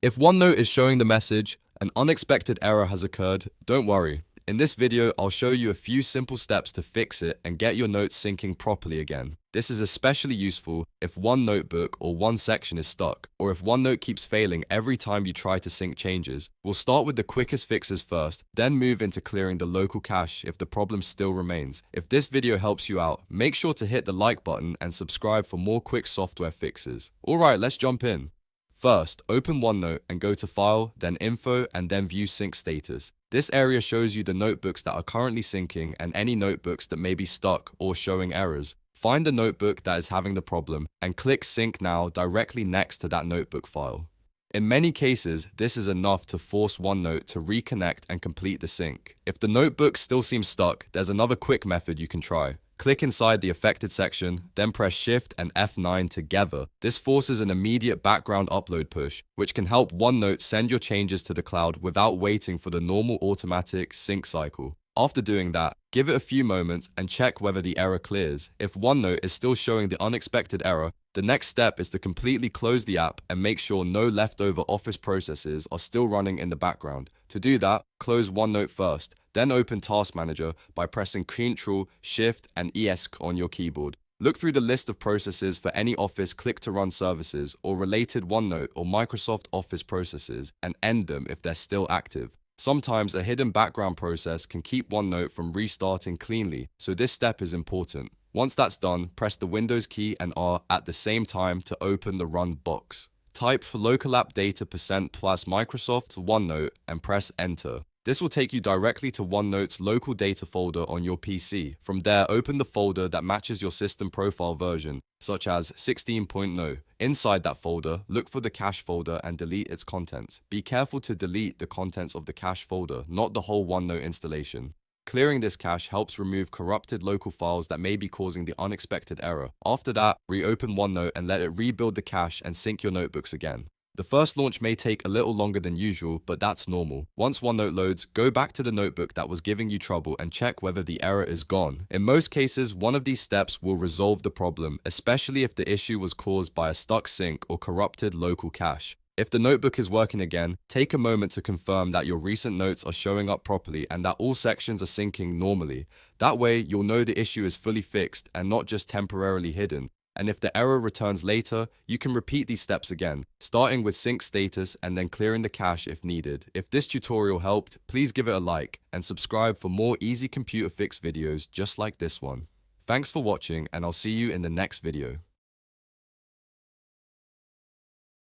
If OneNote is showing the message, an unexpected error has occurred, don't worry. In this video, I'll show you a few simple steps to fix it and get your notes syncing properly again. This is especially useful if one notebook or one section is stuck, or if OneNote keeps failing every time you try to sync changes. We'll start with the quickest fixes first, then move into clearing the local cache if the problem still remains. If this video helps you out, make sure to hit the like button and subscribe for more quick software fixes. Alright, let's jump in. First, open OneNote and go to File, then Info, and then View Sync Status. This area shows you the notebooks that are currently syncing and any notebooks that may be stuck or showing errors. Find the notebook that is having the problem and click Sync Now directly next to that notebook file. In many cases, this is enough to force OneNote to reconnect and complete the sync. If the notebook still seems stuck, there's another quick method you can try. Click inside the affected section, then press Shift and F9 together. This forces an immediate background upload push, which can help OneNote send your changes to the cloud without waiting for the normal automatic sync cycle. After doing that, give it a few moments and check whether the error clears. If OneNote is still showing the unexpected error, the next step is to completely close the app and make sure no leftover Office processes are still running in the background. To do that, close OneNote first, then open Task Manager by pressing Ctrl, Shift, and ES on your keyboard. Look through the list of processes for any Office click-to-run services or related OneNote or Microsoft Office processes and end them if they're still active. Sometimes a hidden background process can keep OneNote from restarting cleanly, so this step is important. Once that's done, press the Windows key and R at the same time to open the Run box. Type for local app data % plus Microsoft OneNote and press Enter. This will take you directly to OneNote's local data folder on your PC. From there, open the folder that matches your system profile version, such as 16.0. Inside that folder, look for the cache folder and delete its contents. Be careful to delete the contents of the cache folder, not the whole OneNote installation. Clearing this cache helps remove corrupted local files that may be causing the unexpected error. After that, reopen OneNote and let it rebuild the cache and sync your notebooks again. The first launch may take a little longer than usual, but that's normal. Once OneNote loads, go back to the notebook that was giving you trouble and check whether the error is gone. In most cases, one of these steps will resolve the problem, especially if the issue was caused by a stuck sync or corrupted local cache. If the notebook is working again, take a moment to confirm that your recent notes are showing up properly and that all sections are syncing normally. That way, you'll know the issue is fully fixed and not just temporarily hidden. And if the error returns later, you can repeat these steps again, starting with sync status and then clearing the cache if needed. If this tutorial helped, please give it a like and subscribe for more easy computer fix videos just like this one. Thanks for watching, and I'll see you in the next video.